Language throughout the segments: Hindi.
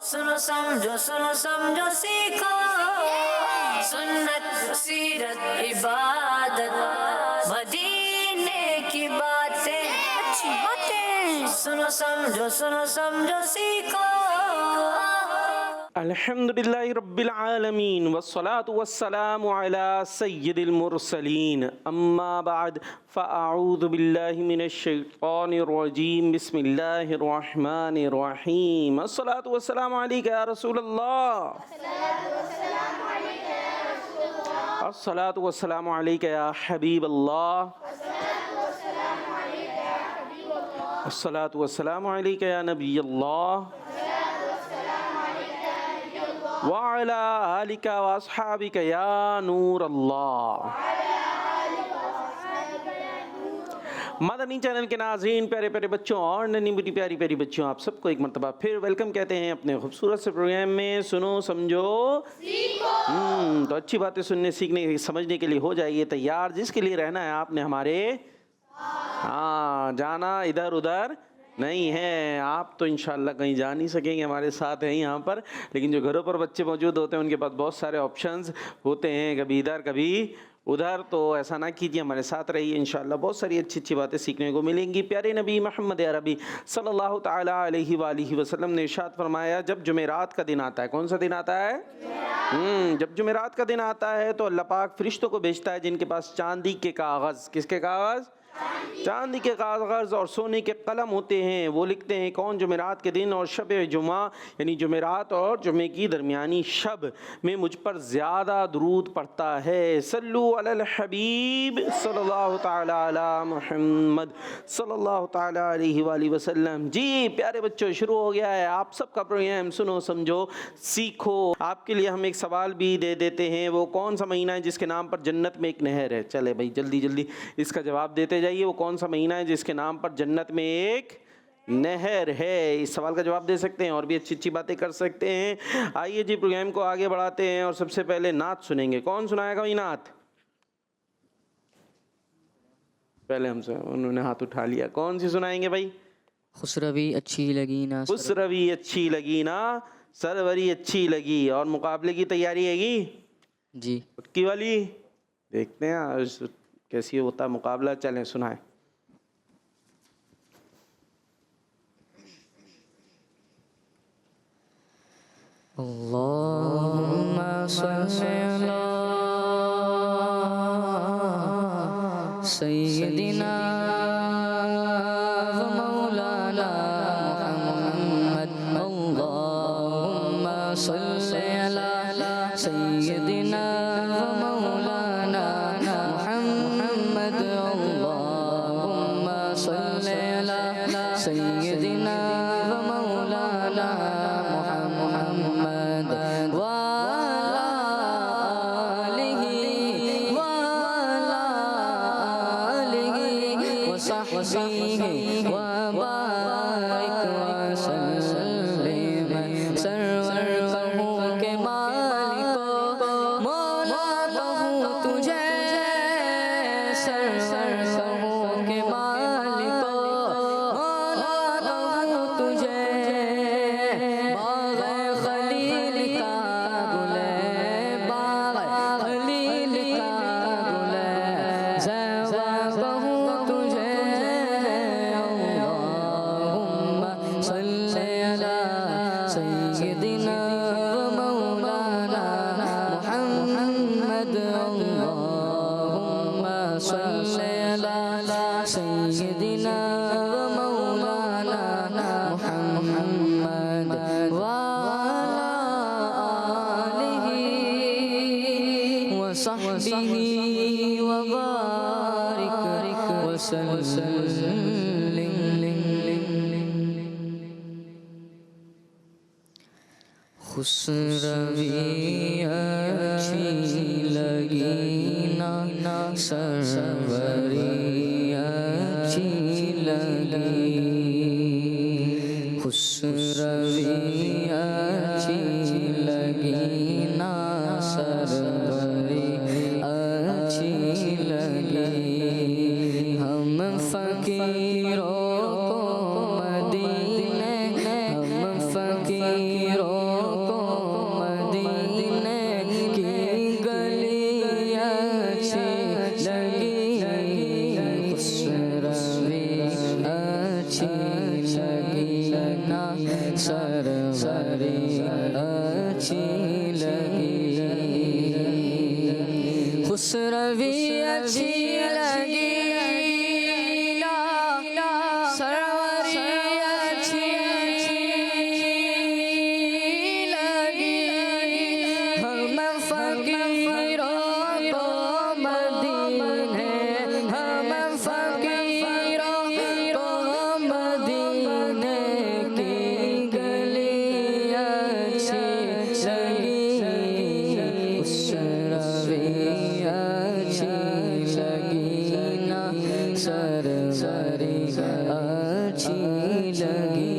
सुनो समझो सीखो सुन्नत सीरत इबादत मदीने की बातें अच्छी बातें सुनो समझो सीखो। अल्हम्दुलिल्लाहि रब्बिल आलमीन वस्सलातु वस्सलामु अला सय्यिदिल मुरसलीन अम्मा बाद फ़अऊज़ु बिल्लाहि मिनश शैतानिर रजीम बिस्मिल्लाहिर रहमानिर रहीम अस्सलातु वस्सलामु अलैका या रसूलल्लाह अस्सलातु वस्सलामु अलैका या हबीबल्लाह अस्सलातु वस्सलामु अलैका या नबियल्लाह वाला आलिका वासहाबिका या नूर अल्लाह। मदनी चैनल के नाज़रीन, प्यारे प्यारे बच्चों और नन्ही बड़ी प्यारी प्यारी बच्चों, आप सबको एक मरतबा फिर वेलकम कहते हैं अपने खूबसूरत से प्रोग्राम में सुनो समझो सीखो। तो अच्छी बातें सुनने सीखने समझने के लिए हो जाइए तैयार, जिसके लिए रहना है आपने हमारे जाना इधर उधर नहीं है। आप तो इंशाल्लाह कहीं जा नहीं सकेंगे, हमारे साथ हैं यहाँ पर, लेकिन जो घरों पर बच्चे मौजूद होते हैं उनके पास बहुत सारे ऑप्शंस होते हैं, कभी इधर कभी उधर। तो ऐसा ना कीजिए, हमारे साथ रहिए, इंशाल्लाह बहुत सारी अच्छी अच्छी बातें सीखने को मिलेंगी। प्यारे नबी मोहम्मद अरबी सल्लल्लाहु ताला अलैहि वालिहि वसल्लम ने इरशाद फरमाया, जब जुमेरात का दिन आता है, कौन सा दिन आता है? जब जुमेरात का दिन आता है तो अल्लाह पाक फरिश्तों को भेजता है जिनके पास चांदी के कागज़, किसके कागज़? चांदी के कागज़ और सोने के कलम होते हैं। वो लिखते हैं कौन जुमेरात के दिन और शब जुमा यानी जुमेरात और जुमे की दरमियानी शब में मुझ पर ज़्यादा दुरूद पढ़ता है। सल्लु अलल हबीब सल्लल्लाहु ताला अला मुहम्मद सल्लल्लाहु ताला अलैहि वसल्लम। जी प्यारे बच्चों, शुरू हो गया है आप सबका प्रोग्राम सुनो समझो सीखो। आपके लिए हम एक सवाल भी दे देते हैं, वो कौन सा महीना है जिसके नाम पर जन्नत में एक नहर है? चले भाई जल्दी जल्दी इसका जवाब देते जाइए। वो कौन सा महीना है जिसके नाम पर जन्नत में एक नहर है? इस सवाल का जवाब दे सकते हैं और भी अच्छी अच्छी बातें कर सकते हैं। आइए जी प्रोग्राम को आगे बढ़ाते हैं और सबसे पहले नात सुनेंगे। कौन सुनाएगा भाई नात? पहले हमसे उन्होंने हाथ उठा लिया, कौन सी सुनाएंगे भाई? खुसरवी अच्छी लगी ना, खुसरवी अच्छी लगी ना, सरवरी अच्छी लगी। और मुकाबले की तैयारी हैगी जी? पक्की वाली? देखते हैं कैसी होता है मुकाबला। चलें सुनाएं। अल्लाहुम्मा सल्ली अला सय्यदिना व मौलाना मुहम्मद। अल्लाहुम्मा सल्ली अला सय्यदिना व मौलाना मुहम्मद। अल्लाहुम्मा सल्ली अला सय्यदिना व मौलाना मुहम्मद वाला आलिहि वाला आलिहि व सहबिहि व बारिक वसल्लिम। सरवर कहूँ के मालिको मौला कहूँ तुझे, सरवर कहूँ के मालिको मौला कहूँ तुझे। बाग़ खलील का गुले, बाग़ खलील का गुले, ज़ेबा कहूँ तुझे। अल्लाहुम्मा सल्ली अला सय्यदिना व मौलाना मुहम्मद। अल्लाहुम्मा सल्ली अला सय्यदिना व मौलाना मुहम्मद वाला आलिहि व सहबिहि व बारिक वसल्लिम। खुसरवी अच्छी लगी ना, सरवरी अच्छी लगी। खुसरवी अच्छी लगी ना, सरवरी अच्छी लगी। हम फकीरों को मदीने, हम फकीरों सरवरी अच्छी लगी, खुसरवी अच्छी लगी, सरवरी अच्छी लगी, हम फकीरों को मदीने, हम फकीरों को मदीने की गली अच्छी लगी, उस रविया अच्छी लगी ना, सरवरी अच्छी लगी।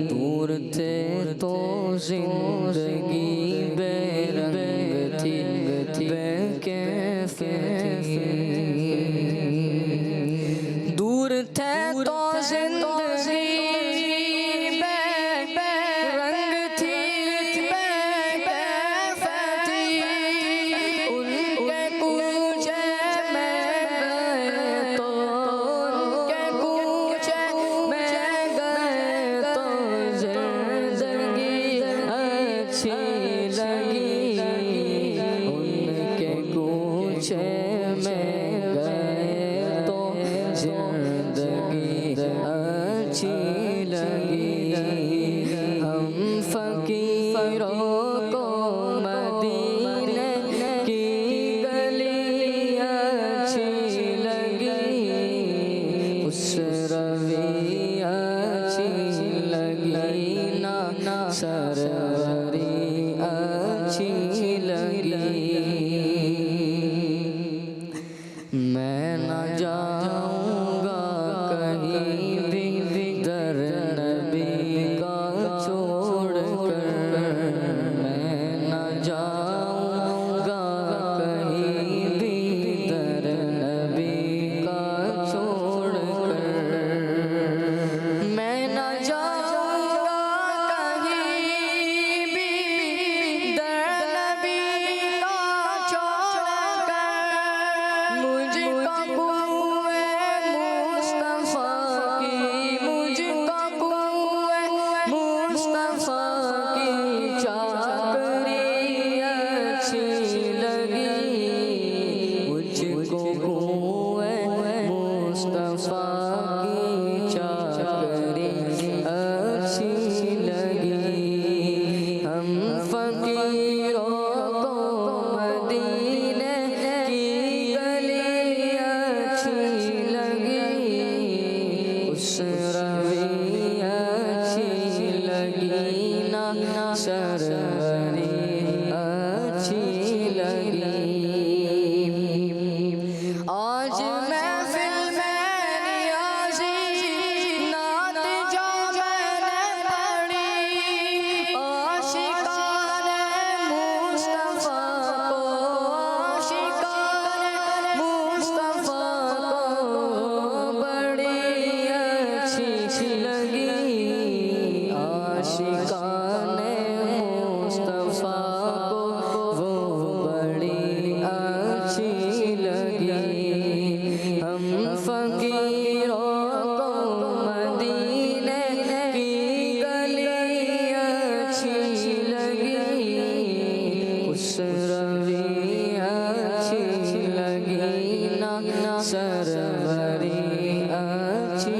दूर थे तो जिंदगी बेरंग थी, बेकैफ थी, दूर थे तो जिंदगी बेरंग थी, बेकैफ थी, उनके कूचे में गए तो, उनके कूचे में गए तो जिंदगी अच्छी लगी, उनके कूचे में गए तो जिंदगी अच्छी लगी, हम फकीरों को मदीने की गली अच्छी लगी, उस रवि अच्छी लगी ना, सरवरी अच्छी लगी। मैं न जाऊंगा कहीं भी दर नबी का छोड़कर, मैं न जाऊंगा कहीं भी दर नबी का छोड़कर, मैं न जाऊंगा कहीं भी दर नबी का छोड़कर, मुझको कुए मुस्तफा की, मुझको कुए मुस्तफा की चाकरी अच्छी लगी, मुझको कुए मुस्तफा की चाकरी अच्छी लगी, हम फकीरों को मदीने की गली अच्छी लगी, उस रवि अच्छी लगी ना, सरवरी अच्छी लगी। आज महफिल में नियाज़ी नात जो मैंने पढ़ी, आशिकाने मुस्तफा को, आशिकाने मुस्तफा को बड़ी अच्छी लगी, आशिकाने मुस्तफा को वो बड़ी अच्छी लगी, हम फकीरों को मदीने की गली अच्छी लगी, उस रवि अच्छी लगी ना, सरवरी अच्छी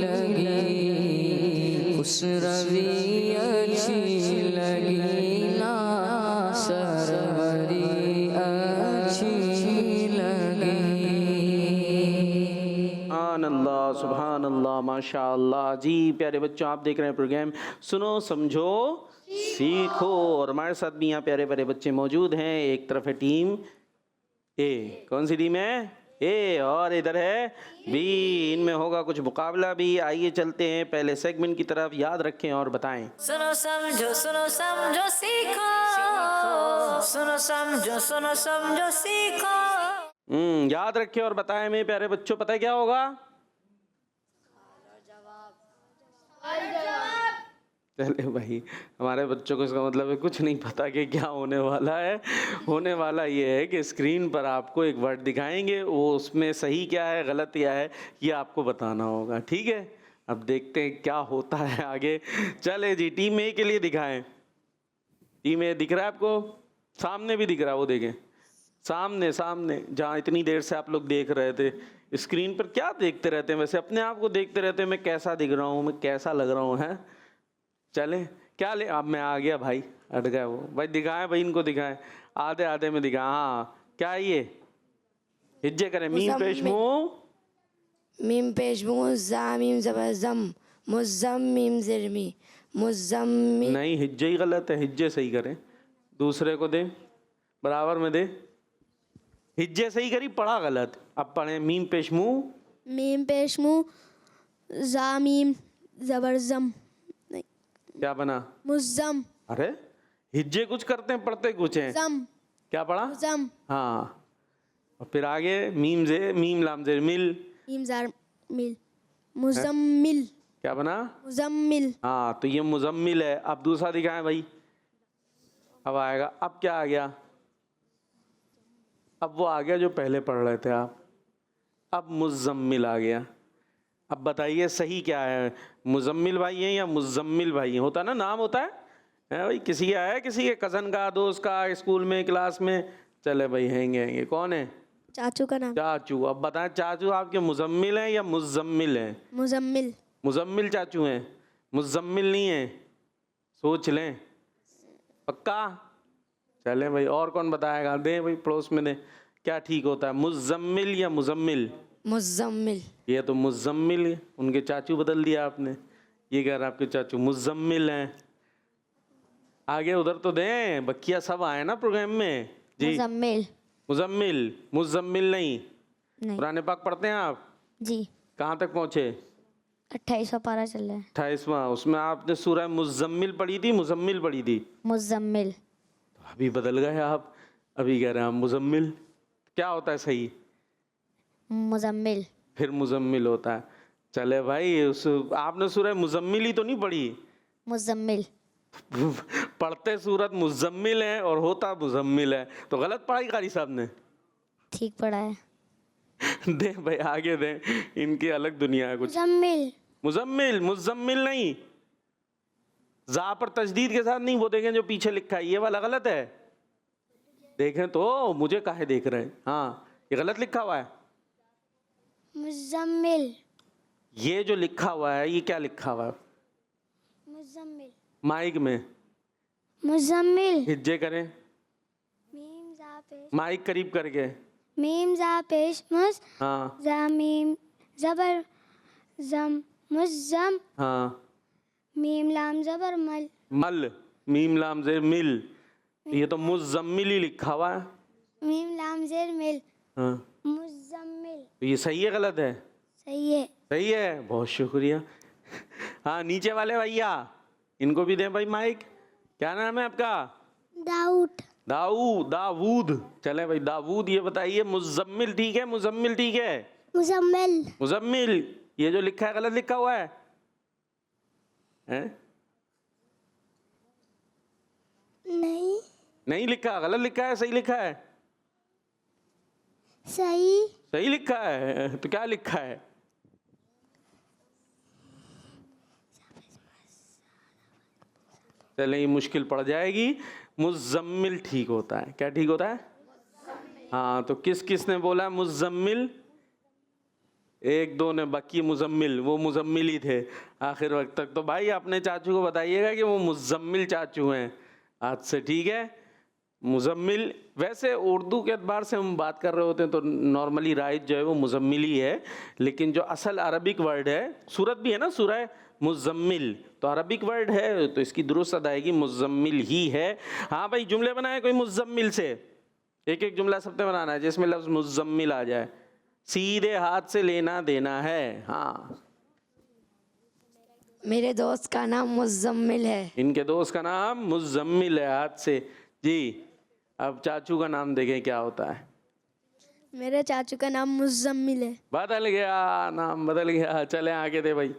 लगी, उस रवि अच्छी लगी ना, सरवरी अच्छी लगी। सुभान अल्लाह, सुभान अल्लाह, माशा अल्लाह। जी प्यारे बच्चों, आप देख रहे हैं प्रोग्राम सुनो समझो सीखो, और हमारे साथ भी यहाँ प्यारे प्यारे बच्चे मौजूद हैं। एक तरफ है टीम ए, कौन सी टीम है? ए, और इधर है बी। इनमें होगा कुछ मुकाबला भी। आइए चलते हैं पहले सेगमेंट की तरफ। याद रखें और बताएं। सुनो समझो सीखो, सुनो समझो सीखो। याद रखें और बताएं मेरे प्यारे बच्चों, पता है क्या होगा? चले भाई, हमारे बच्चों को इसका मतलब है कुछ नहीं पता कि क्या होने वाला है। होने वाला ये है कि स्क्रीन पर आपको एक वर्ड दिखाएंगे, वो उसमें सही क्या है गलत क्या है ये आपको बताना होगा। ठीक है, अब देखते हैं क्या होता है आगे। चले जी, टीम ए के लिए दिखाएं। टीम ए दिख रहा है आपको? सामने भी दिख रहा है, वो देखें सामने सामने, जहाँ इतनी देर से आप लोग देख रहे थे। स्क्रीन पर क्या देखते रहते हैं वैसे? अपने आप को देखते रहते हैं, मैं कैसा दिख रहा हूँ, मैं कैसा लग रहा हूँ, है? चले क्या ले, अब मैं आ गया भाई, हट गया वो भाई। दिखाएं भाई, इनको दिखाएं, आधे आधे में दिखाएं। हाँ क्या है ये? हिज्जे करें, मीम पेश मुंह, मीम पेश मुंह, जा मीम ज़बर ज़म, मुज़्ज़म मीम ज़िरमी, मुज़्ज़म्मिल। नहीं हिज्जे ही गलत है, हिज्जे सही करें। दूसरे को दे, बराबर में दे। हिज्जे सही करी, पढ़ा गलत। अब पढ़े मीम पेश मुंह, मीम पेश मुंह, जा मीम ज़बर ज़म, नहीं क्या बना? मुज़्ज़म, अरे हिज्जे कुछ करते हैं, पढ़ते कुछ हैं। ज़म, क्या पढ़ा? मुज़्ज़म, हाँ, और फिर आगे मीम जे, मीम लाम जेर मिल, मीम ज़ार मिल, मुज़म्मिल, क्या बना? मुज़म्मिल, हाँ, तो ये मुजम्मिल है। अब दूसरा दिखाएं भाई, अब आएगा। अब क्या आ गया? अब वो आ गया जो पहले पढ़ रहे थे आप। अब मुजम्मिल आ गया। अब बताइए सही क्या है? मुजम्मिल भाई है या मुजम्मिल भाई है? होता ना, नाम होता है भाई, किसी का है, किसी के कज़न का, दोस्त का, स्कूल में, क्लास में। चले भाई, हैंगे कौन है? चाचू का नाम चाचू। अब बताएं चाचू आपके मुजम्मिल हैं या मुजम्मिल हैं? मुज़म्मिल, मुजम्मिल चाचू हैं, मुजम्मिल नहीं है, सोच लें पक्का। चले भाई, और कौन बताएगा? दें भाई, पड़ोस में दें। क्या ठीक होता है, मुजम्मिल या मुजम्मिल? मुज़्ज़म्मिल। ये तो मुजम्मिल है, उनके चाचू बदल दिया आपने। ये कह रहा आपके चाचू मुजम्मिल हैं। आगे उधर तो दें, बकिया सब आए ना प्रोग्राम में जी। मुज़म्मिल, मुजम्मिल, मुजम्मिल नहीं। नहीं कुरान पाक पढ़ते हैं आप? जी, कहाँ तक पहुँचे? 28वां पारा चल रहा है। 28वां। उसमें आपने सूरह मुजम्मिल पढ़ी थी, मुजम्मिल पढ़ी थी? मुज़म्मिल, अभी बदल गए आप, अभी कह रहे हैं हम मुजम्मिल। क्या होता है सही? मुज़म्मिल, फिर मुजम्मिल होता है। चले भाई, उस आपने सूरह मुजम्मिल ही तो नहीं पढ़ी। मुज़म्मिल, पढ़ते सूरत मुजम्मिल है और होता मुजम्मिल है, तो गलत पढ़ाई कारी साहब ने। ठीक पढ़ा है। दे भाई, आगे दे, इनकी अलग दुनिया है कुछ। मुज़म्मिल, मुजम्मिल, मुजम्मिल नहीं, जा पर तजदीद के साथ नहीं। वो देखें जो पीछे लिखा है, ये वाला गलत है। देखें तो, मुझे काहे देख रहे हैं? हाँ, ये गलत लिखा हुआ है। मुज़म्मिल, ये जो लिखा हुआ है, ये क्या लिखा हुआ है? मुज़म्मिल, माइक में मुज़म्मिल, हिज्जे करें, मीम ज़ा पेश, माइक करीब करके। मीम ज़ा पेश मुज़, हाँ ज़ा मीम ज़बर ज़म, मुज़्ज़म, हाँ, मीम लाम ज़बर मल, मल, मीम लाम जेर मिल। ये तो मुजम्मिल ही लिखा हुआ है। मीम लाम ज़ेर मिल, हाँ, मुज़म्मिल। तो ये सही है गलत है? सही है। सही है, बहुत शुक्रिया। हाँ, नीचे वाले भैया, इनको भी दें भाई माइक। क्या नाम है आपका? दाऊद, दाऊद। चले भाई, दाऊद, ये बताइए मुजम्मिल ठीक है, मुजम्मिल ठीक है? मुज़म्मिल, मुजम्मिल, ये जो लिखा है गलत लिखा हुआ है? हैं? नहीं लिखा, गलत लिखा है, सही लिखा है? सही, सही लिखा है। तो क्या लिखा है? चले, ये मुश्किल पड़ जाएगी। मुजम्मिल ठीक होता है। क्या ठीक होता है? हाँ, तो किस किस ने बोला मुजम्मिल? एक दो ने, बाकी मुजम्मिल, वो मुजम्मिल ही थे आखिर वक्त तक। तो भाई अपने चाचू को बताइएगा कि वो मुजम्मिल चाचू हैं आज से, ठीक है? मुजम्मिल, वैसे उर्दू के अतबार से हम बात कर रहे होते हैं तो नॉर्मली राइज जो है वो मुजम्मिल ही है, लेकिन जो असल अरबिक वर्ड है, सूरत भी है ना सूरह मुजम्मिल, तो अरबिक वर्ड है, तो इसकी दुरुस्त अदायगी मुजम्मिल ही है। हाँ भाई, जुमले बनाए कोई मुजम्मिल से, एक एक जुमला सबसे बनाना है जिसमें लफ्ज़ मुजम्मिल आ जाए, सीधे हाथ से लेना देना है। हाँ, मेरे दोस्त का नाम मुज़्ज़म्मिल है। इनके दोस्त का नाम मुजम्मिल है, हाथ से जी। अब चाचू का नाम देखें क्या होता है। मेरे चाचू का नाम मुज़म्मिल है। बदल गया, नाम बदल गया। चले आगे दे भाई।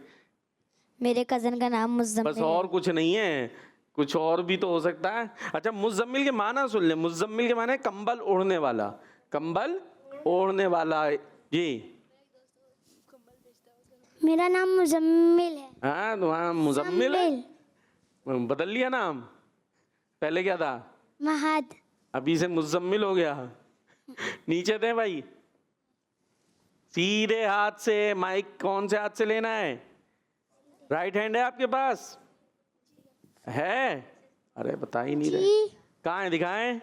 मेरे कज़न का नाम मुज़म्मिल बस, और कुछ नहीं है, कुछ और भी तो हो सकता है। अच्छा, मुजम्मिल के माना सुन ले। मुजम्मिल के माने कंबल ओढ़ने वाला, कंबल ओढ़ने वाला जी। मेरा नाम मुजम्मिल है। हाँ तुम्हारा मुजम्मिल है, बदल लिया नाम, पहले क्या था? महद। अभी से मुजम्मिल हो गया। नीचे दे भाई, सीधे हाथ से। माइक कौन से हाथ से लेना है? राइट हैंड है आपके पास? है? अरे बता ही नहीं रहे, कहाँ है, दिखाएं।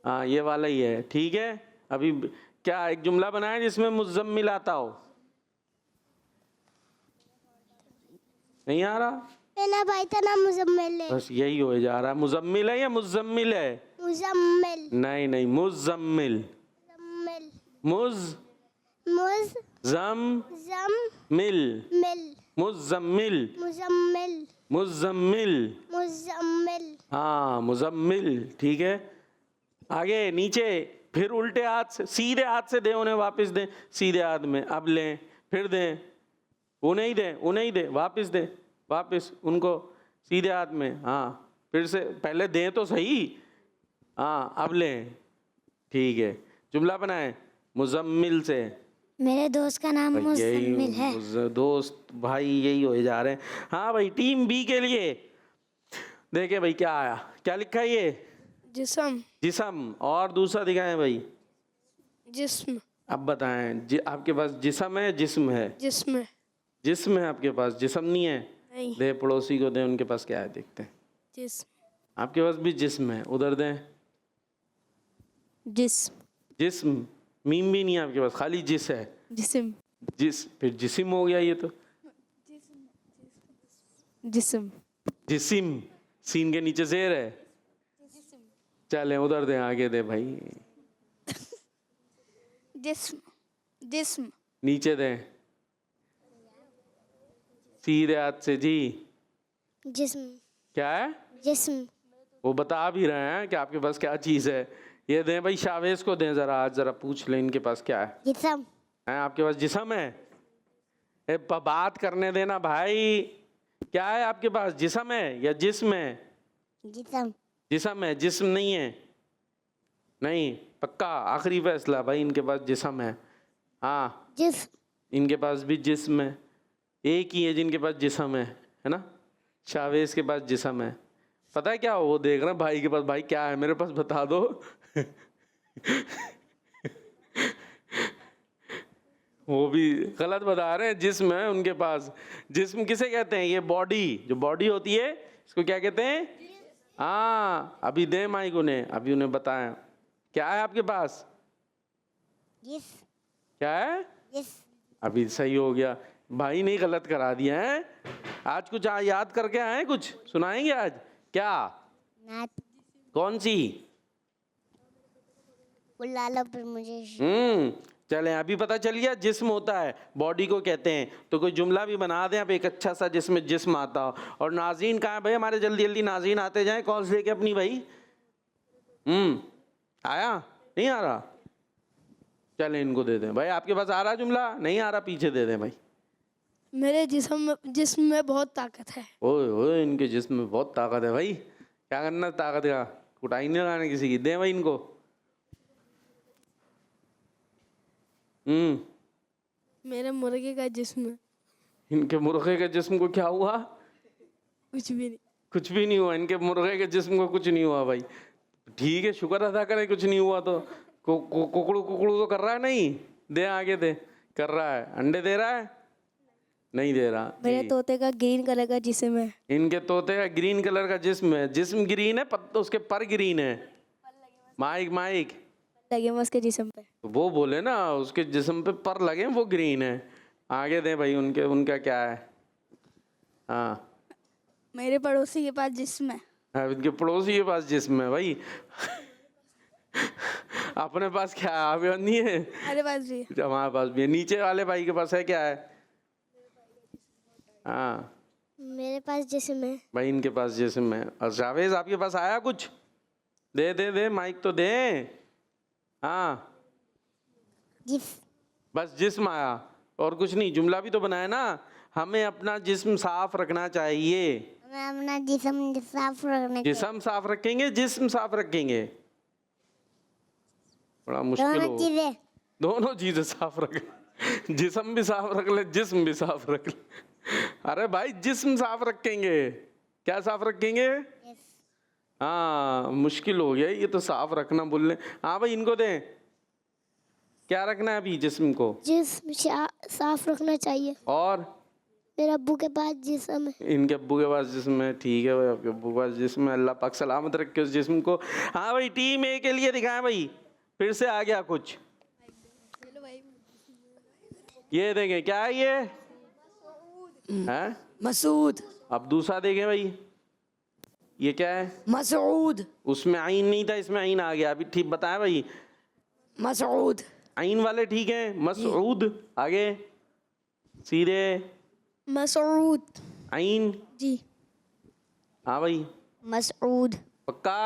हाँ ये वाला ही है, ठीक है। अभी क्या एक जुमला बनाए जिसमें मुजम्मिल आता हो? नहीं आ रहा? मेरा भाई का नाम मुजम्मिल है। बस यही हो जा रहा है। मुजम्मिल है या मुजम्मिल है? मुजम्मिल। नहीं नहीं, मुजम्मिल। मुजम्मिल। मुज मुज जम जम मिल, मिल। मुजम्मिल, मुजम्मिल। मुजम्मिल। मुजम्मिल। हाँ मुजम्मिल, ठीक है। आगे नीचे, फिर उल्टे हाथ से, सीधे हाथ से दे उन्हें, वापस दे सीधे हाथ में। अब लें, फिर दें, उन्हें ही दें, उन्हें ही दे, वापस दे, वापस उनको सीधे हाथ में। हाँ फिर से, पहले दें तो सही। हाँ अब लें, ठीक है। जुमला बनाए मुजम्मिल से। मेरे दोस्त का नाम मुजम्मिल है। दोस्त भाई यही हो जा रहे हैं। हाँ भाई, टीम बी के लिए देखे भाई क्या आया, क्या लिखा है ये? जिस्म। जिस्म। और दूसरा दिखाएं भाई, जिस्म। अब बताएं, आपके पास जिस्म है, जिस्म है? जिस्म। जिस्म है आपके पास, जिस्म नहीं है? नहीं। दे पड़ोसी को, दे, उनके पास क्या है, देखते हैं। जिस्म। आपके पास भी जिस्म है, उधर दें। जिस्म। जिस्म, मीम भी नहीं है आपके पास, खाली जिस है। जिस्म। जिस, फिर जिस्म हो गया ये तो। जिस्म। जिस्म, सीन के नीचे जेर है। चले उधर दे, आगे दे भाई। जिस्म। जिस्म। नीचे दे, सीधे हाथ से जी। जिस्म। क्या है? जिस्म। वो बता भी रहे हैं कि आपके पास क्या चीज है। ये दें भाई, शावेज को दें जरा, आज जरा पूछ लें इनके पास क्या है। जिस्म। है आपके पास जिस्म है? बात करने देना भाई, क्या है आपके पास, जिस्म है या जिस्म है? जिस्म। जिस्म है, जिस्म नहीं है। नहीं पक्का, आखिरी फैसला भाई, इनके पास जिस्म है। हाँ जिस्म। इनके पास भी जिस्म है, एक ही है जिनके पास जिस्म है ना? शावेज के पास जिस्म है। पता है क्या, वो देख रहे हैं भाई के पास, भाई क्या है मेरे पास, बता दो। वो भी गलत बता रहे हैं, जिस्म है उनके पास। जिस्म किसे कहते हैं? ये बॉडी, जो बॉडी होती है, इसको क्या कहते हैं? हाँ अभी दे माइक उन्हें, अभी उन्हें बताएं क्या है आपके पास। जिस्म। क्या है? जिस्म। अभी सही हो गया भाई, नहीं गलत करा दिया है। आज कुछ याद करके आए, कुछ सुनाएंगे आज? क्या? नात। कौन सी? बुला लो फिर मुझे। चले, अभी पता चल गया जिस्म होता है, बॉडी को कहते हैं। तो कोई जुमला भी बना दें आप एक अच्छा सा जिसमें जिस्म आता हो। और नाज़रीन कहाँ है भाई हमारे? जल्दी जल्दी नाज़रीन आते जाएं, कॉल्स लेके अपनी भाई। आया? नहीं आ रहा? चले इनको दे दें भाई। आपके पास आ रहा जुमला? नहीं आ रहा? पीछे दे दें भाई। मेरे जिस्म में बहुत ताकत है। ओए ओए, इनके जिस्म में बहुत ताकत है भाई। क्या करना ताकत का? कुटाई नहीं लगाने किसी की। दें भाई इनको। मेरे मुर्गे का जिस्म। इनके मुर्गे के जिस्म को क्या हुआ? कुछ भी नहीं। कुछ भी नहीं हुआ, इनके मुर्गे के जिस्म को कुछ नहीं हुआ भाई। ठीक है, शुक्र अदा करें कुछ नहीं हुआ तो। कुकड़ू कुकड़ू तो कर रहा है? नहीं दे, आगे दे। कर रहा है? अंडे दे रहा है? नहीं दे रहा। मेरे तोते का ग्रीन कलर का जिस्म है। इनके तोते का ग्रीन कलर का जिस्म है। जिस्म ग्रीन है, उसके पर ग्रीन है। माइक माइक लगे उसके जिस्म पे। तो वो बोले ना, उसके जिस्म पे पर लगे, वो ग्रीन है। आगे दे भाई, उनका क्या है? हाँ मेरे पड़ोसी के पास जिस्म है। हाँ, इनके पड़ोसी के पास जिस्म है भाई। अपने पास क्या है? आपके पास नहीं है? मेरे पास भी है। हमारे पास भी है। नीचे वाले भाई के पास है, क्या है? हाँ मेरे पास जिस्म है। भाई इनके पास जिस्म है। और जावेद आपके पास आया कुछ? दे दे दे, माइक तो दे। हाँ बस जिस्म आया और कुछ नहीं। जुमला भी तो बनाया ना, हमें अपना जिस्म साफ रखना चाहिए। हमें अपना जिस्म साफ रखना चाहिए। जिस्म साफ रखेंगे, जिस्म साफ रखेंगे, बड़ा मुश्किल हो। चीजें। दोनों चीजें साफ रखें। जिस्म भी साफ रख ले, जिस्म भी साफ रख ले। अरे भाई जिस्म साफ रखेंगे, क्या साफ रखेंगे? हाँ मुश्किल हो गया ये तो, साफ रखना बोल रहे। हाँ भाई इनको दें, क्या रखना है अभी जिस्म को? जिस्म साफ रखना चाहिए। और मेरे अब्बू के पास जिस्म है। इनके अब्बू के पास जिस्म है, ठीक है भाई, आपके अब्बू के पास जिस्म है, अल्लाह पाक सलामत रखे उस जिस्म को। हाँ भाई टीम ए के लिए दिखाएं भाई, फिर से आ गया कुछ, ये देखें क्या है ये है? मसूद। अब दूसरा देखें भाई, ये क्या है? मसूद। उसमें आइन नहीं था, इसमें आइन आ गया। अभी ठीक बताया भाई, मसूद। आइन वाले ठीक है। मसूद आगे सीधे, मसूद। आइन। जी। हाँ भाई मसूद। पक्का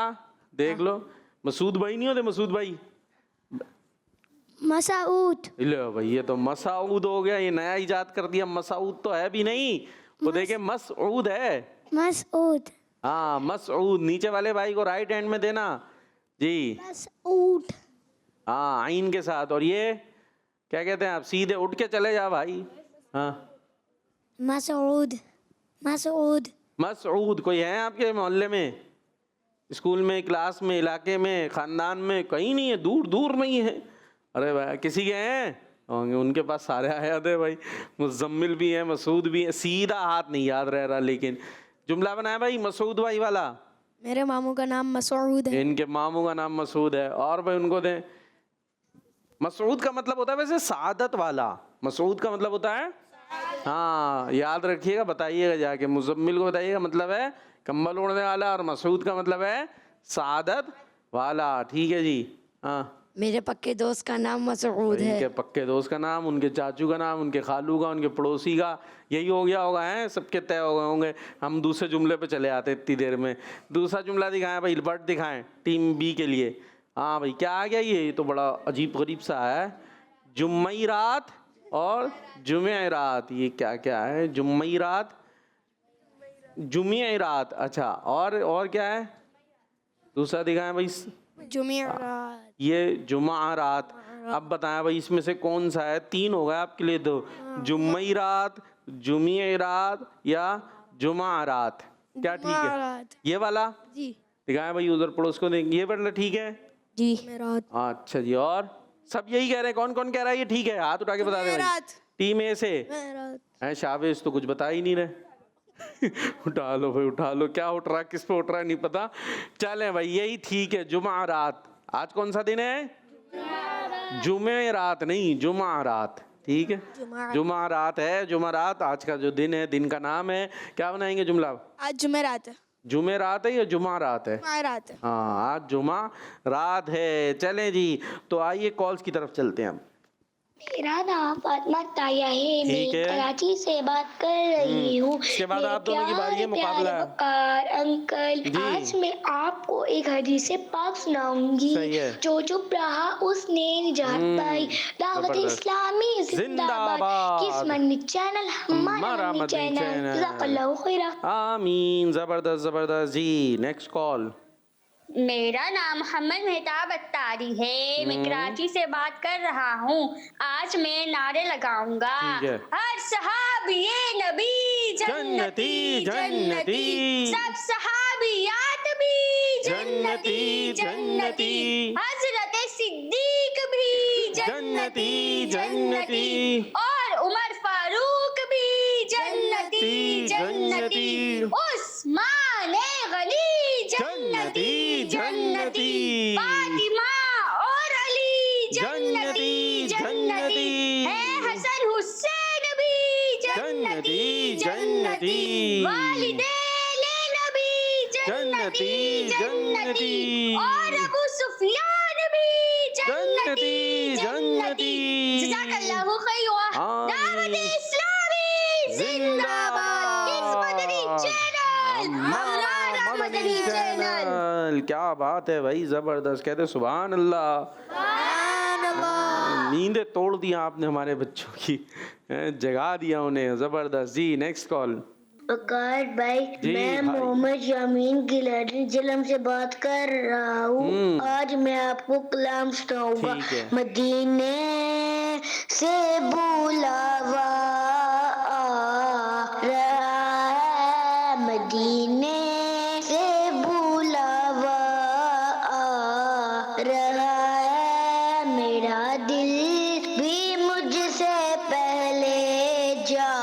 देख लो, मसूद भाई नहीं होते? मसूद भाई, मसूद। लो भाई ये तो मसाऊद हो गया, ये नया इजाद कर दिया। मसाऊद तो है भी नहीं, वो देखे मसूद है। मसूद। हाँ मसूद, नीचे वाले भाई को राइट हैंड में देना जी। मसूद। हाँ आइन के साथ। और ये क्या कहते हैं? आप सीधे उठ के चले जा भाई। हाँ मसूद। मसूद। मसूद। कोई है आपके मोहल्ले में, स्कूल में, क्लास में, इलाके में, खानदान में? कहीं नहीं है, दूर दूर नहीं है। अरे भाई किसी के हैं होंगे, उनके पास सारे आयात है भाई। मुजम्मिल भी है, मसूद भी है, सीधा हाथ नहीं याद रह रहा। लेकिन जुमला बनाया भाई मसूद भाई वाला। मेरे मामू का नाम मसूद है। इनके मामू का नाम मसूद है। और भाई उनको दें। मसूद का मतलब होता है वैसे सादत वाला, मसूद का मतलब होता है, हाँ याद रखिएगा, बताइएगा जाके। मुजम्मिल को बताइएगा मतलब है कंबल ओढ़ने वाला, और मसूद का मतलब है सादत वाला। ठीक है जी। हाँ मेरे पक्के दोस्त का नाम मसूद है। इनके पक्के दोस्त का नाम, उनके चाचू का नाम, उनके खालू का, उनके पड़ोसी का, यही हो गया होगा है, सबके तय हो गए होंगे। हम दूसरे जुमले पे चले आते इतनी देर में। दूसरा जुमला दिखाएं भाई, बट दिखाएं टीम बी के लिए। हाँ भाई क्या आ गया? ये तो बड़ा अजीब गरीब सा है, जुम्मईरात और जुमेरात। ये क्या क्या है? जुम्मईरात, जुमेरात। अच्छा और क्या है? दूसरा दिखाएं भाई, जुमेरात। ये जुमारात। अब बताएं भाई इसमें से कौन सा है? तीन हो गए आपके लिए तो, जुम्मईरात, जुमेरात या जुमारात। क्या ठीक है? ये वाला जी। दिखाएं भाई, उधर पड़ोस को देंगे। ये वाला ठीक है जी। अच्छा जी। और सब यही कह रहे हैं? कौन कौन कह रहा है ये ठीक है? हाथ उठा के बता दे भाई। टीम ए से हैं शाबाश, तो कुछ बता ही नहीं रहे। उठा लो भाई उठा लो, क्या उठ रहा है, किस पे उठ रहा है नहीं पता। चलें भाई यही ठीक है, जुमारात। आज कौन सा दिन है? जुमेरात नहीं, जुमारात। ठीक है, जुमारात है, जुमारात आज का जो दिन है, दिन का नाम है। क्या बनाएंगे जुमला? आज जुमेरात है। जुमेरात है या जुमारात है? जुमेरात है। हाँ आज जुमा रात है। चलें जी, तो आइए कॉल्स की तरफ चलते हैं हम। मेरा नाम फातिमा ताया है, ठीक मैं है। कराची से बात कर रही हूँ। इसके बाद आप दोनों की बारी है, मुकाबला है। वकार अंकल, जी। आज मैं आपको एक हदीस पाक सुनाऊंगी। सही है। जो चुप रहा उसने निजात पाई। दावत जबरदस्त। इस्लामी जिंदाबाद। जिंदाबाद। किस मनी चैनल हमारा मनी चैनल। जज़ाकल्लाहु खैरा। आमीन। जबरदस्त जबरदस्त जी। Next call. मेरा नाम मोहम्मद मेहताब अत्तारी है, मैं कराची से बात कर रहा हूँ। आज मैं नारे लगाऊंगा, ठीक है। हर सहाबिये नबी जन्नती जन्नती, सब सहाबियात भी जन्नती जन्नती, हजरत सिद्दीक भी जन्नती जन्नती, और उमर फारूक भी जन्नती जन्नती, उस्मान गनी जन्नती जन्नती, फातिमा और अली जन्नती जन्नती, है हसन हुसैन भी जन्नती जन्नती, वालिदैन नबी जन्नती जन्नती, और अबू सुफियान भी जन्नती जन्नती। जज़ाकल्लाहु खैरा। दावत इस्लामी जिंदाबाद। इस मदनी चैनल, हमारा मदनी चैनल। क्या बात है भाई, जबरदस्त। कहते सुभान अल्लाह। नींदें तोड़ दी आपने हमारे बच्चों की, जगा दिया उन्हें। जबरदस्त जी। Next call. वकार भाई, जी मैं भाई। मोहम्मद यामीन गिलानी जिलम से बात कर रहा हूँ। आज मैं आपको कलाम सुनाऊंगा। ठीक है। मदीने से बुलावा आ रहा है, मदीने से बुलावा आ रहा है, मेरा दिल भी मुझसे पहले जा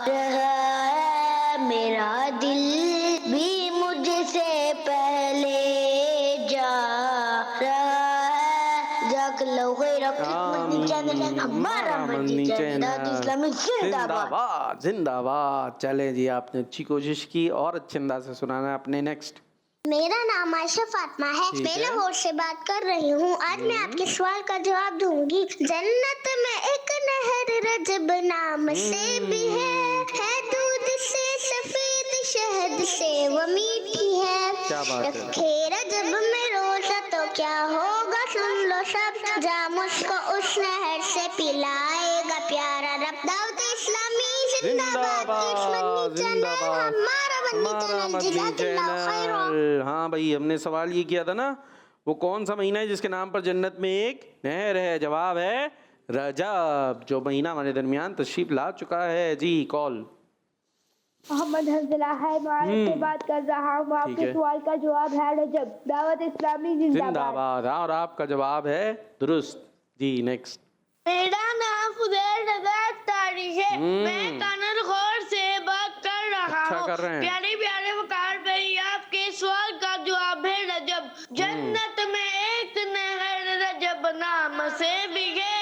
रहा है, मेरा दिल भी मुझसे पहले जा रहा है। जाकल्लाहु खैरक। मदनी चैनल हमारा मदनी चैनल इस्लामी जिंदाबाद। जिंदाबाद जिंदाबाद। चले जी, आपने अच्छी कोशिश की और अच्छे अंदाज से सुनाना है अपने। नेक्स्ट। मेरा नाम आयशा फातिमा है। ठीक मैं है। लाहौर से बात कर रही हूँ। आज मैं आपके सवाल का जवाब दूंगी। जन्नत में एक नहर रजब नाम से भी है दूध से सफेद शहद से वो मीठी है। क्या बात है। रखे रजब में रोजा तो क्या होगा, सुन लो सब, जाम उसको उस नहर से पिलाएगा प्यारा रब। दाऊद इस्लामी जिंदाबाद। जिंदाबाद हमारा हमारा मदनी चैनल। हाँ भाई, हमने सवाल ये किया था ना, वो कौन सा महीना है जिसके नाम पर जन्नत में एक नहर है? जवाब है रजब, जो महीना हमारे दरमियान तशरीफ ला चुका है। जी कॉल। मोहम्मद हंसला है, मैं से बात कर रहा हूँ। ठीक आपके है। सवाल का जवाब है रजब। दावत इस्लामी जिंदाबाद। जिंदाबाद। और आपका जवाब है दुरुस्त। जी नेक्स्ट। मेरा नाम फुदैल रजा तारी है। मैं कानर खौर से बात कर रहा अच्छा हूँ। कर रहे हैं। प्यारे प्यारे वकार भाई, आपके सवाल का जवाब है रजब। जन्नत में एक नहर रजब नाम से भी है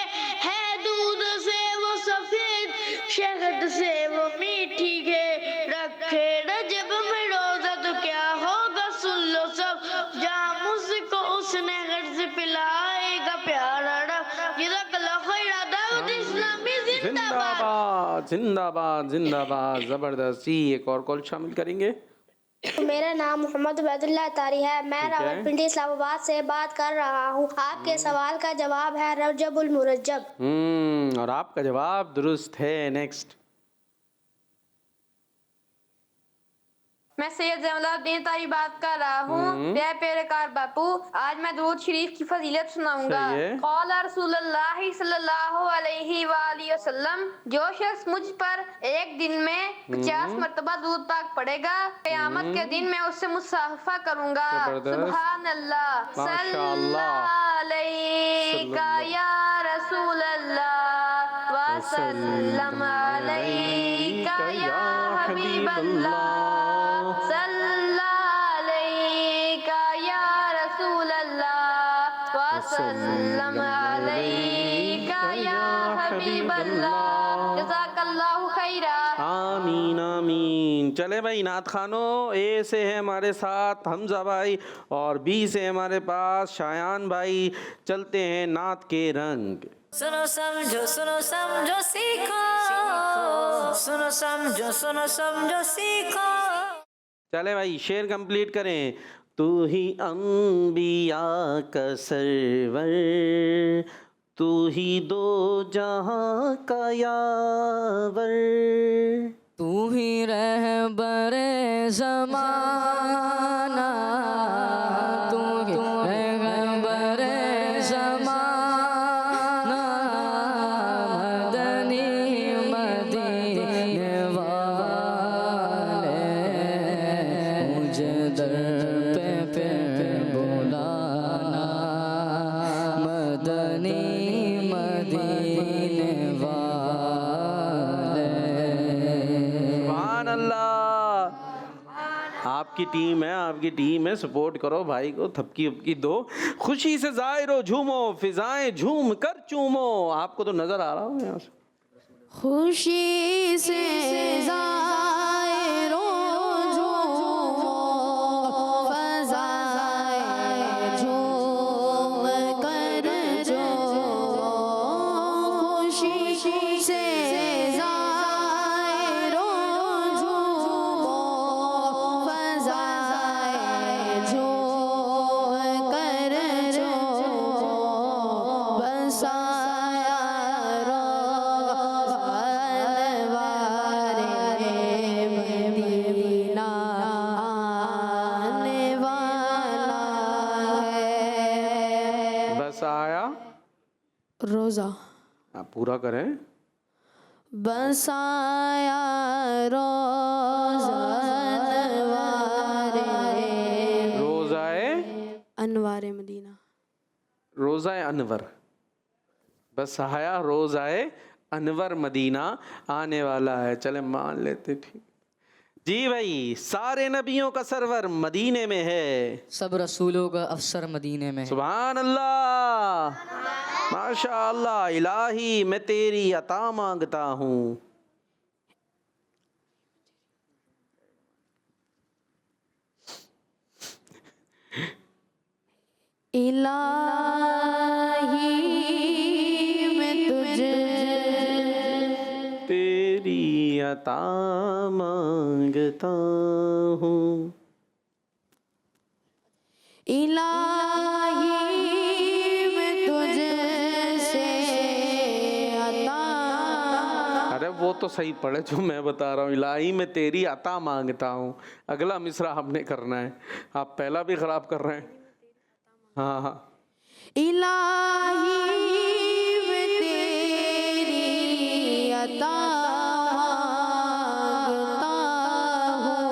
दूध से वो सफेद शहद से वो मीठी है। रखे रजब में रोजा तो क्या होगा, सुन लो सब, जाम उसको उस नहर से पिलाएगा प्यारा रब। जज़ाकल्लाह खैरा। दाऊद इस्लामी जिंदाबाद। जिंदाबाद जिंदाबाद। जबरदस्त। जी एक और कॉल शामिल करेंगे। मेरा नाम मोहम्मद उबैदुल्लाह तारी है। मैं ठीक है। रावलपिंडी इस्लामाबाद से बात कर रहा हूँ। आपके सवाल का जवाब है रजबुल मुरज्जब। और आपका जवाब दुरुस्त है। नेक्स्ट। मैं सैयद जमालुद्दीन तारी बात कर रहा हूँ। प्यारे प्यारेकार बापू, आज मैं दुरूद शरीफ की फजीलत सुनाऊंगा। सही है। क़ाला रसूलुल्लाह सल्लल्लाहु अलैहि वसल्लम, जो शख्स मुझ पर एक दिन में 50 मरतबा दुरूद पाक पढ़ेगा, क़यामत के दिन मैं उससे मुसाफा करूंगा। जबरदस्त। सुभान अल्लाह। सल्लल्लाहु अलैका या रसूल अल्लाह व सल्लम अलैका या हबीब अल्लाह। सल्लल्लाहु अलैका या रसूल अल्लाह व सल्लम अलैका या हबीब अल्लाह। जज़ाकल्लाहु खैरा। आमीन आमीन। चले भाई नात खानो। ए से है हमारे साथ हमजा भाई और बी से हमारे पास शायान भाई। चलते हैं नात के रंग। सुनो समझो सीखो, सुनो समझो सीखो। चले भाई शेर कंप्लीट करें। तू ही अंबिया का सरवर, तू ही दो जहां का यावर, तू ही रहबरे ज़माना, तू ही रहबरे ज़माना, मदनी मदीने वाले, मुझे दर पे बुलाना, मदनी मदीने वाले। सुभान अल्लाह। आपकी टीम है, सपोर्ट करो भाई को, थपकी उपकी दो, खुशी से जायरो झूमो, फिजाएं झूम कर चूमो। आपको तो नजर आ रहा हूँ यहाँ से। खुशी से ज़ायरो झूमो, फ़ज़ाए झूम कर जो, खुशी से ज़ायरो झूमो, फ़ज़ाए झूम कर जो, बसाया रो रोज़ा आप पूरा करें। बसाया रोज़ा रोज़ाए अनवारे मदीना। रोज़ाए अनवर, बस आया रोज़ाए अनवर मदीना आने वाला है। चले मान लेते, ठीक जी भाई। सारे नबियों का सरवर मदीने में है, सब रसूलों का अफसर मदीने में है। सुभान अल्लाह, माशा अल्लाह। इलाही मैं तेरी अता मांगता हूँ। इलाही मैं तुझे तेरी अता मांगता हूँ। इलाही मैं तुझसे अता। अरे वो तो सही पढ़े जो मैं बता रहा हूँ। इलाही मैं तेरी अता मांगता हूँ, अगला मिसरा आपने करना है। आप पहला भी खराब कर रहे हैं। हाँ हाँ। इलाही मैं तेरी अता मांगता हूँ,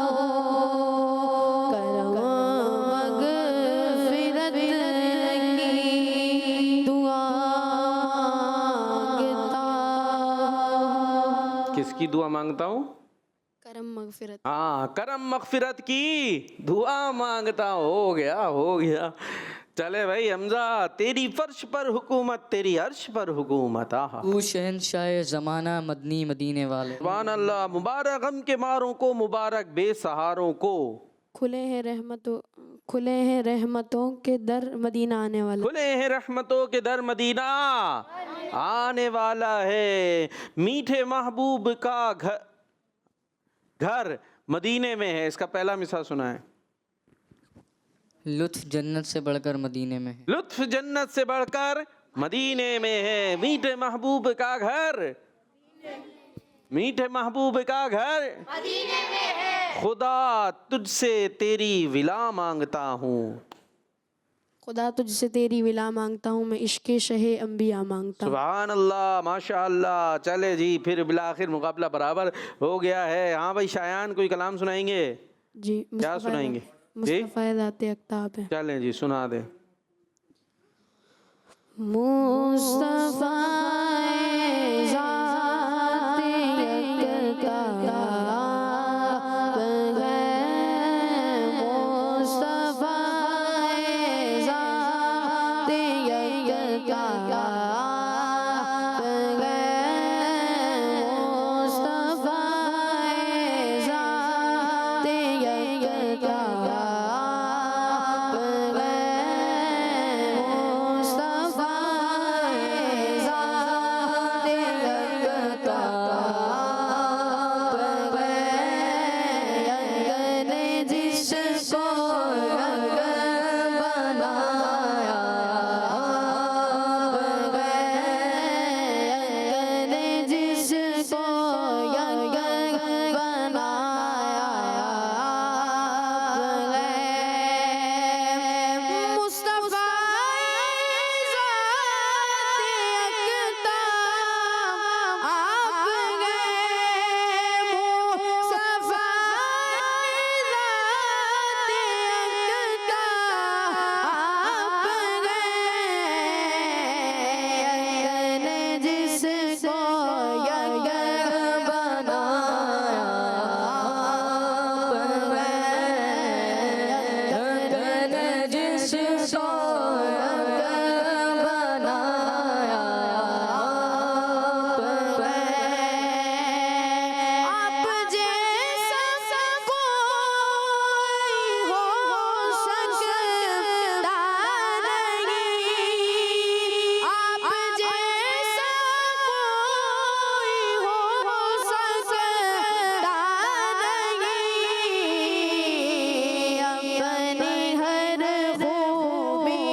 करम मग़फ़िरत की दुआ मांगता हूँ। किसकी दुआ मांगता हूँ? करम मग़फ़िरत। हाँ, करम मग़फ़िरत की दुआ मांगता हूँ। हो गया हो गया। चले भाई हमजा, तेरी फर्श पर हुकूमत, तेरी अर्श पर हुकूमत। आहा, तू शहंशाह ज़माना मदनी मदीने वाले। सुभान अल्लाह। मुबारक गम के मारों को, मुबारक बेसहारों को। खुले हैं रहमतों के दर मदीना आने वाला। खुले हैं रहमतों के दर मदीना आने वाला है। मीठे महबूब का घर मदीने में है। इसका पहला मिसाल सुना है। लुत्फ जन्नत से बढ़कर मदीने में है। लुत्फ जन्नत से बढ़कर मदीने में है। मीठे महबूब का घर, मीठे महबूब का घर मदीने में है। खुदा तुझसे तेरी विला मांगता हूँ। खुदा तुझसे तेरी विला मांगता हूँ, मैं इश्क़े शहे अंबिया मांगता हूँ। सुभान अल्लाह, माशा अल्लाह। चले जी, फिर बिलाखिर मुकाबला बराबर हो गया है। हाँ भाई शायान, कोई कलाम सुनाएंगे? जी क्या सुनाएंगे जी? मुस्तफ़ा ज़ाते अक़ताब है। चलें जी, सुना दे। मुस्तफ़ा ज़ाते अक़ताब है, मुस्तफ़ा ज़ाते अक़ताब है, मुस्तफ़ा ज़ाते अक़ताब है, मुस्तफ़ा ज़ाते अक़ताब है, अगर जिसको अगर बनाया है, अगर जिसको अगर बनाया है, मुस्तफ़ा ज़ाते अक़ताब आप गए, मुस्तफ़ा ज़ाते अक़ताब आप गए, जिसको अगर बनाया अगर जिसको अगर बनाया आप जैसा कोई हो सकता नहीं, आप जैसा कोई हो सकता नहीं, अपनी हर खूबी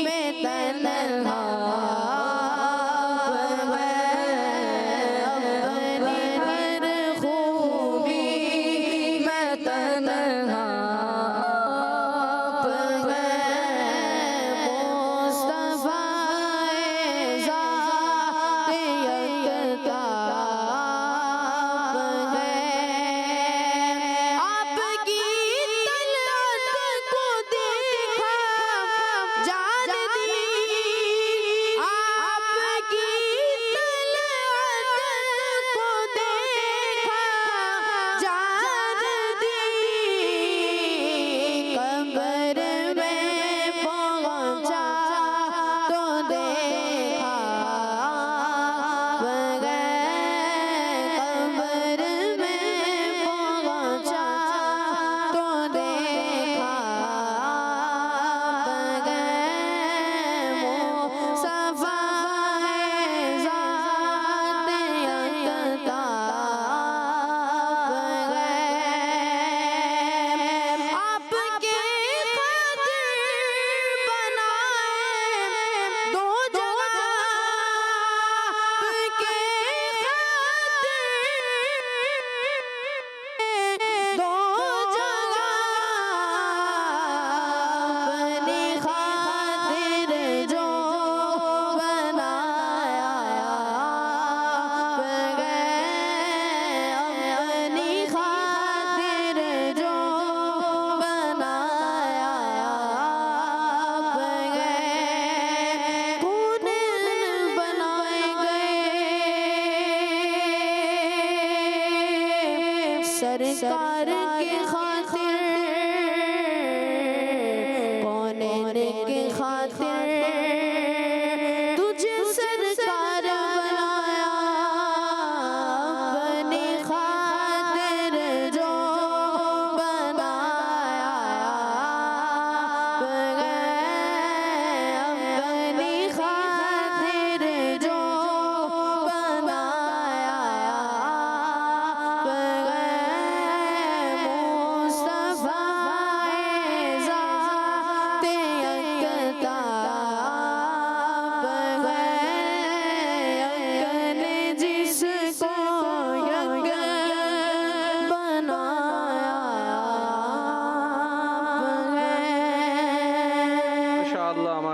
में तन्हा है, अपनी हर खूबी में तन्हा है, मुस्तफ़ा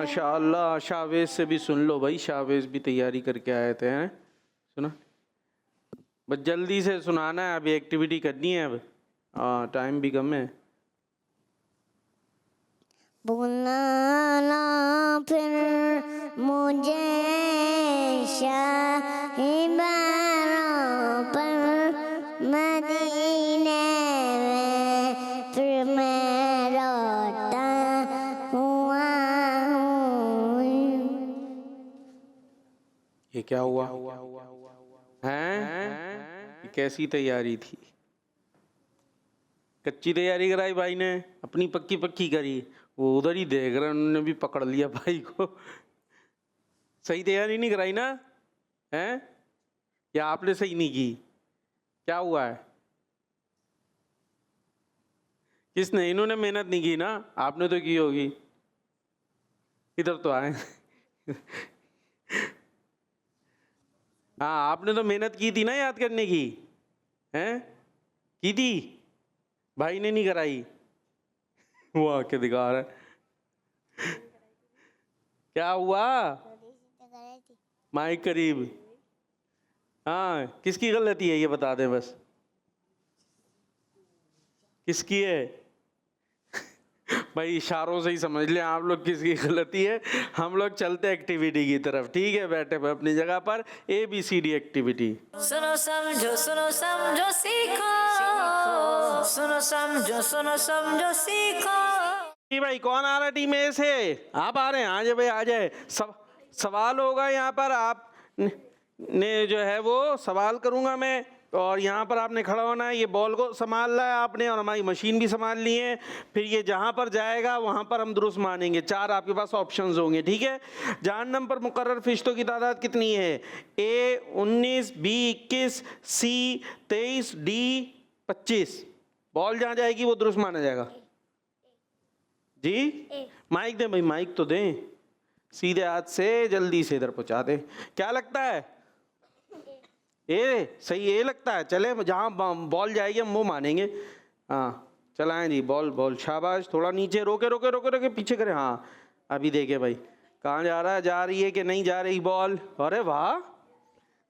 माशाअल्लाह। शाहवेज से भी सुन लो भाई, शाहवेज भी तैयारी करके आए थे हैं। सुना, बस जल्दी से सुनाना है, अभी एक्टिविटी करनी है अब। हाँ, टाइम भी कम है। बुलाना फिर मुझे शाहिबारों पर मदीने में, फिर मैं रोता हुआ हूँ। ये क्या हुआ हैं? ये कैसी तैयारी थी? कच्ची तैयारी कराई भाई ने, अपनी पक्की पक्की करी। वो उधर ही देख रहे हैं, उन्होंने भी पकड़ लिया भाई को। सही तैयारी नहीं कराई ना हैं? या आपने सही नहीं की? क्या हुआ है? किसने? इन्होंने मेहनत नहीं की ना, आपने तो की होगी। इधर तो आए। हाँ, आपने तो मेहनत की थी ना याद करने की, हैं? की थी, भाई ने नहीं कराई। वो आके दिखा रहा है। क्या हुआ? माइक करीब। हाँ, किसकी गलती है ये बता दें बस। किसकी है? भाई इशारों से ही समझ लें आप लोग किसकी गलती है। हम लोग चलते एक्टिविटी की तरफ, ठीक है? बैठे हुए अपनी जगह पर, ABCD एक्टिविटी। सुनो समझो सीखो, सुनो समझो सीखो। जी भाई, कौन आ रहा है टीम A से? आप आ रहे हैं? आ जाए भाई, आ जाए। सवाल होगा यहाँ पर, आप ने जो है वो सवाल करूँगा मैं, और यहाँ पर आपने खड़ा होना है। ये बॉल को संभालना है आपने, और हमारी मशीन भी संभाल ली है। फिर ये जहाँ पर जाएगा वहाँ पर हम दुरुस्त मानेंगे। 4 आपके पास ऑप्शंस होंगे, ठीक है? जहन्नम पर मुकर्रर फरिश्तों की तादाद कितनी है? A 19, B 21, C 23, D 25। Ball जहाँ जाएगी वो दुरुस्त माना जाएगा। जी, माइक दें भाई, माइक तो दें। सीधे हाथ से जल्दी से इधर पहुँचा दें। क्या लगता है? ए सही, ए लगता है। चले, जहाँ बॉल जाएगी हम वो मानेंगे। हाँ, चलाएं जी। बॉल शाबाश। थोड़ा नीचे, रोके पीछे करें। हाँ, अभी देखे भाई कहाँ जा रहा है, जा रही है कि नहीं जा रही बॉल। अरे वाह,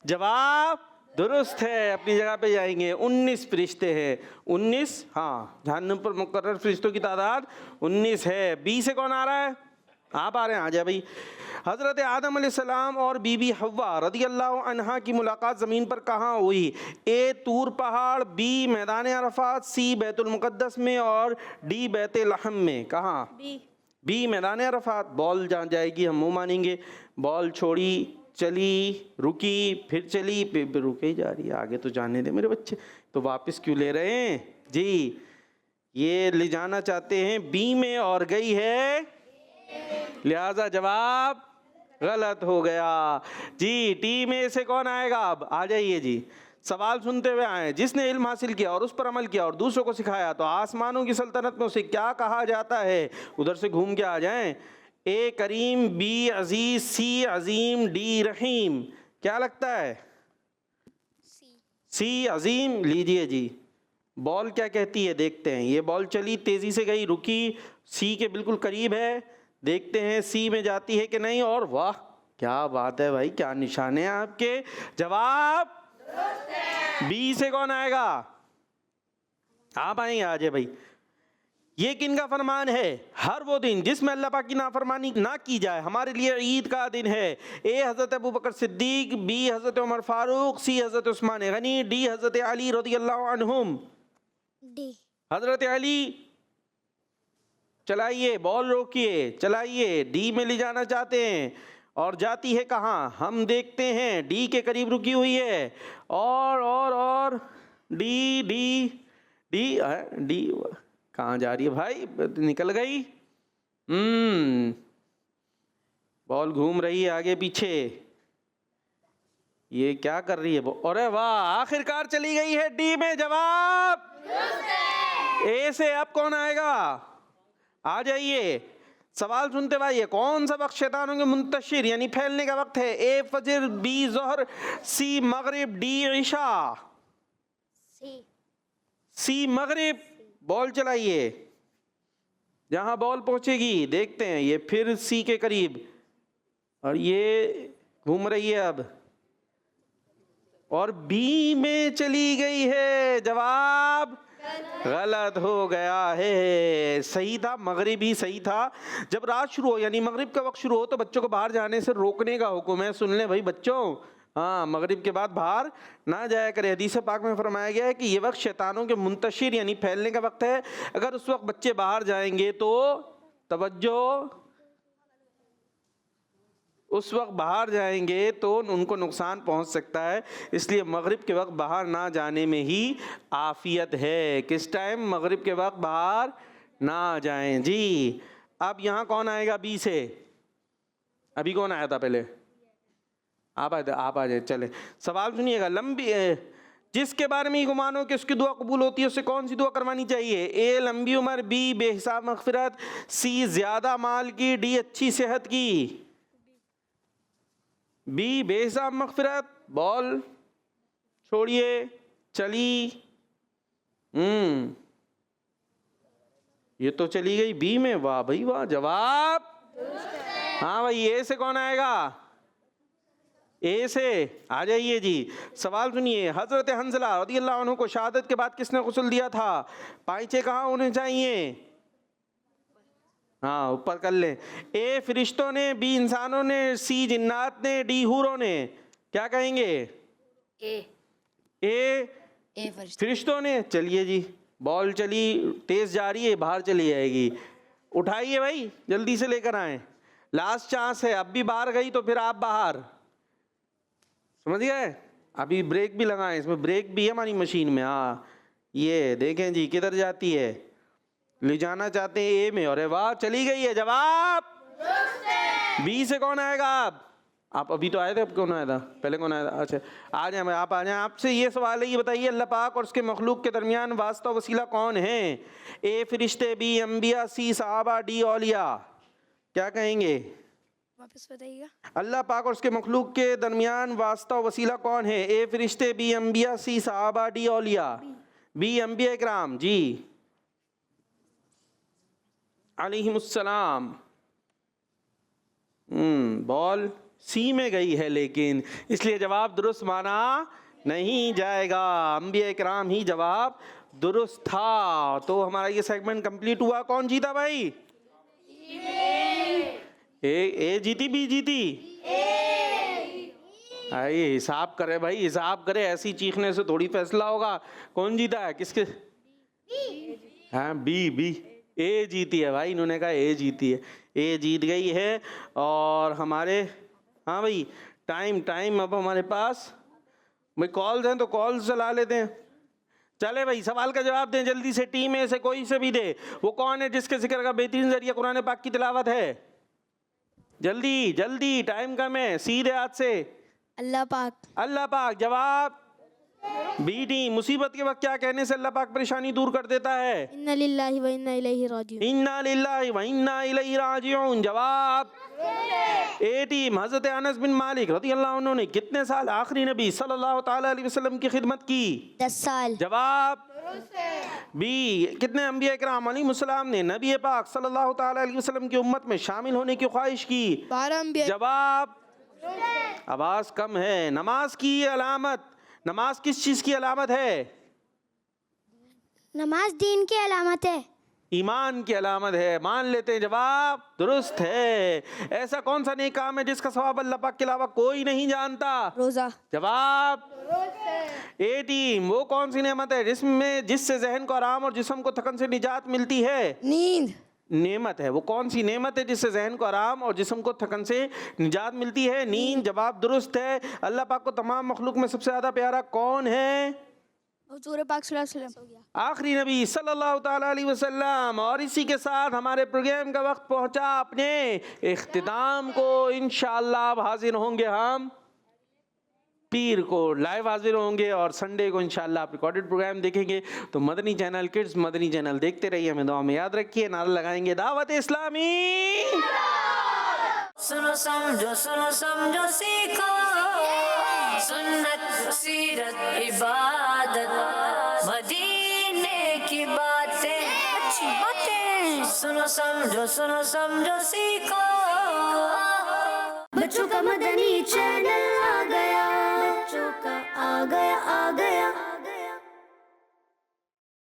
जवाब दुरुस्त है, अपनी जगह पे जाएंगे। 19 फरिश्ते हैं। 19, हाँ, जहन्नम पर मुकर्रर फरिश्तों की तादाद 19 है। बी से कौन आ रहा है? आप आ रहे हैं, आ जाए भाई। हज़रत आदम अलैहिस्सलाम और बीबी हव्वा रदियल्लाहु अन्हा की मुलाकात ज़मीन पर कहाँ हुई? ए तूर पहाड़, बी मैदान अरफात, सी बैतुल मुक़द्दस में, और डी बैत लहम में। कहाँ? बी मैदान अरफात। बॉल जहाँ जाएगी हम मुँह मानेंगे। बॉल छोड़ी, चली, रुकी, फिर चली, फिर रुके ही जा रही है। आगे तो जाने दे मेरे बच्चे, तो वापस क्यों ले रहे हैं जी? ये ले जाना चाहते हैं बी में और गई है, लिहाजा जवाब गलत हो गया जी। टीम A से कौन आएगा? अब आ जाइए जी, सवाल सुनते हुए आए। जिसने इल्म हासिल किया और उस पर अमल किया और दूसरों को सिखाया तो आसमानों की सल्तनत में उसे क्या कहा जाता है? उधर से घूम के आ जाएं। ए करीम, बी अजीज, सी अजीम, डी रहीम। क्या लगता है? सी अजीम। लीजिए जी, बॉल क्या कहती है देखते हैं। ये बॉल चली, तेजी से गई, रुकी, सी के बिल्कुल करीब है। देखते हैं सी में जाती है कि नहीं। और वाह, क्या बात है भाई, क्या निशाने हैं आपके। जवाब बी से कौन आएगा? आप आएंगे, आ जाए भाई। ये किनका फरमान है? हर वो दिन जिसमें अल्लाह पाक की नाफरमानी ना की जाए हमारे लिए ईद का दिन है। ए हज़रत अबू बकर सिद्दीक, बी हज़रत उमर फारूक, सी हज़रत उस्मान गनी, डी हज़रत अली रज़ियल्लाहु अन्हुम। डी हज़रत अली। चलाइए, बॉल रोकिए, चलाइए। डी में ले जाना चाहते हैं, और जाती है कहाँ? हम देखते हैं डी के करीब रुकी हुई है। और डी डी डी डी कहाँ जा रही है भाई? निकल गई। बॉल घूम रही है आगे पीछे। ये क्या कर रही है? अरे वाह, आखिरकार चली गई है डी में। जवाब ए से। अब कौन आएगा? आ जाइए, सवाल सुनते भाई। कौन सा वक्त शैतानों के मुंतशिर यानी फैलने का वक्त है? ए फजर, बी ज़ोहर, सी मगरिब, डी इशा। सी मगरिब। बॉल चलाइए, जहां बॉल पहुंचेगी। देखते हैं, ये फिर सी के करीब और ये घूम रही है अब और बी में चली गई है। जवाब गलत हो गया है। सही था, मगरिब ही सही था। जब रात शुरू हो यानी मगरिब का वक्त शुरू हो तो बच्चों को बाहर जाने से रोकने का हुक्म है। सुन ले भाई बच्चों, हाँ, मगरिब के बाद बाहर ना जाया करे। हदीस पाक में फरमाया गया है कि ये वक्त शैतानों के मुंतशिर यानी फैलने का वक्त है। अगर उस वक्त बच्चे बाहर जाएंगे तो तवज्जो, उस वक्त बाहर जाएंगे तो उनको नुकसान पहुंच सकता है। इसलिए मगरिब के वक्त बाहर ना जाने में ही आफियत है। किस टाइम? मगरिब के वक्त बाहर ना जाएं जी। अब यहाँ कौन आएगा बी से? अभी कौन आया था पहले? आप आ जाए। चले, सवाल सुनिएगा। लंबी जिसके बारे में गुमान हो कि उसकी दुआ कबूल होती है उससे कौन सी दुआ करवानी चाहिए? ए लंबी उम्र, बी बेहिसाब मगफिरत, सी ज्यादा माल की, डी अच्छी सेहत की। बी बेहिसाब मगफिरत। बॉल छोड़िए, चली। ये तो चली गई बी में। वाह भाई वाह, जवाब। हाँ भाई, ए से कौन आएगा? ए से आ जाइए जी। सवाल सुनिए। हजरत हंजला रज़ियल्लाहु अन्हु को शहादत के बाद किसने गुस्ल दिया था? पाइचे कहाँ होने चाहिए? हाँ, ऊपर कर ले। ए फरिश्तों ने, बी इंसानों ने, सी जिन्नात ने, डी हूरों ने। क्या कहेंगे? ए फरिश्तों ने। चलिए जी, बॉल चली, तेज जा रही है, बाहर चली जाएगी। उठाइए भाई, जल्दी से लेकर आए, लास्ट चांस है। अब भी बाहर गई तो फिर आप बाहर, समझ गए? अभी ब्रेक भी लगाएं, इसमें ब्रेक भी है हमारी मशीन में। हाँ, ये देखें जी किधर जाती है। ले जाना चाहते हैं ए में, अरे वाह चली गई है। जवाब बी से कौन आएगा? आप अभी तो आए थे, अब कौन आया था? पहले कौन आया था? अच्छा, आ जाए, आप आ जाए। आपसे ये सवाल है, ये बताइए अल्लाह पाक और उसके मखलूक के दरमियान वास्ता वसीला कौन है? ए फरिश्ते, बी अंबिया, सी सहाबा, डी औलिया। क्या कहेंगे? वापस बताइएगा। अल्लाह पाक और उसके मखलूक के दरमियान वास्ता वसीला कौन है? ए फरिश्ते, बी अंबिया, सी सहाबा, डी औलिया। बी अंबिया इकराम जी अलैहिमुस्सलाम। बॉल सी में गई है लेकिन, इसलिए जवाब दुरुस्त माना नहीं जाएगा। अंबिया इकराम ही जवाब दुरुस्त था। तो हमारा ये सेगमेंट कंप्लीट हुआ। कौन जीता भाई? ए जीती, बी जीती? आइए हिसाब करे भाई, हिसाब करे। ऐसी चीखने से थोड़ी फैसला होगा। कौन जीता है? किसके? हाँ, बी। ए जीती है भाई, इन्होंने कहा ए जीती है। ए जीत गई है। और हमारे, हाँ भाई, टाइम अब हमारे पास भाई कॉल्स हैं तो कॉल्स चला लेते हैं। चले भाई, सवाल का जवाब दें जल्दी से। टीम में से कोई से भी दे। वो कौन है जिसके जिक्र का बेहतरीन जरिया कुरान पाक की तिलावत है? जल्दी, टाइम कम है। सीधे हाथ से। अल्लाह पाक। जवाब बी टीम। मुसीबत के वक्त क्या कहने से अल्लाह पाक परेशानी दूर कर देता है? इन्ना लिल्लाहि व इन्ना इलैहि राजिऊन। इन्ना लिल्लाहि व इन्ना इलैहि राजिऊन। जवाब ए टीम। हजरत अनस बिन मालिक रज़ियल्लाहु अन्हु ने कितने साल आखिरी नबी सल्लल्लाहु ताला अलैहि वसल्लम की खिदमत की? 10 साल। जवाब बी। कितने अंबिया इकराम अलैहिमुस्सलाम ने नबी पाक सल्लल्लाहु ताला अलैहि वसल्लम की उम्मत में शामिल होने की ख्वाहिश की? 12 अंबिया। जवाब, आवाज कम है। नमाज की अलामत, नमाज किस चीज की अलामत है? नमाज दीन की अलामत है। ईमान की अलामत है। मान लेते हैं, जवाब दुरुस्त है। ऐसा कौन सा नेक काम है जिसका सवाब अल्लाह पाक के अलावा कोई नहीं जानता? रोजा। जवाब ए टीम। वो कौन सी नेमत है जिससे जहन को आराम और जिस्म को थकन से निजात मिलती है? नींद। नेमत है। वो कौन सी नेमत है जिससे जहन को आराम और जिस्म को थकन से निजात मिलती है? नींद। जवाब दुरुस्त है। अल्लाह पाक को तमाम मखलूक में सबसे ज्यादा प्यारा कौन है? हुजूर पाक सल्लल्लाहु अलैहि वसल्लम, आखिरी नबी सल्लल्लाहु ताला अलैहि वसल्लम। और इसी के साथ हमारे प्रोग्राम का वक्त पहुंचा अपने इख्तिताम को। इंशाअल्लाह अब हाजिर होंगे हम पीर को, लाइव हाजिर होंगे, और संडे को इंशाअल्लाह आप रिकॉर्डेड प्रोग्राम देखेंगे। तो Madani channel kids, Madani channel देखते रहिए, हमें दुआ में याद रखिए। नारा लगाएंगे दावत इस्लामी। सुनो समझो सीखो सुन्नत सीरत इबादत मदीने की बातें, अच्छी बातें। सुनो समझो सीखो। बच्चों का मदनी चैनल आ गया, बच्चों का आ गया